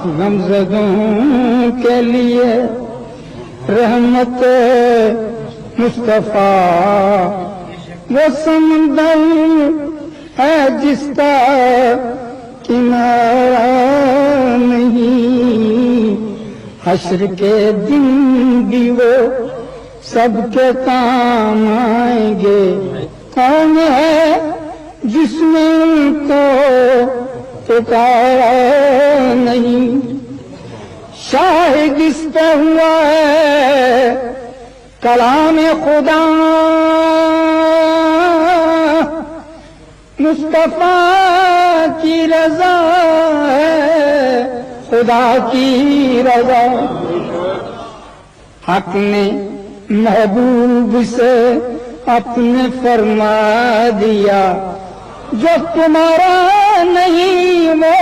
غمزدوں کے لیے رحمت مصطفیٰ وہ سمندر ہے جس کا کنارہ نہیں، حشر کے دن بھی وہ سب کے کام آئیں گے، کون ہے جس نے ان کو پکارا نہیں؟ شاہد اس پہ ہوا ہے کلام خدا، مصطفیٰ کی رضا ہے خدا کی رضا۔ حق نے محبوب سے اپنے فرما دیا، جو تمہارا نہیں وہ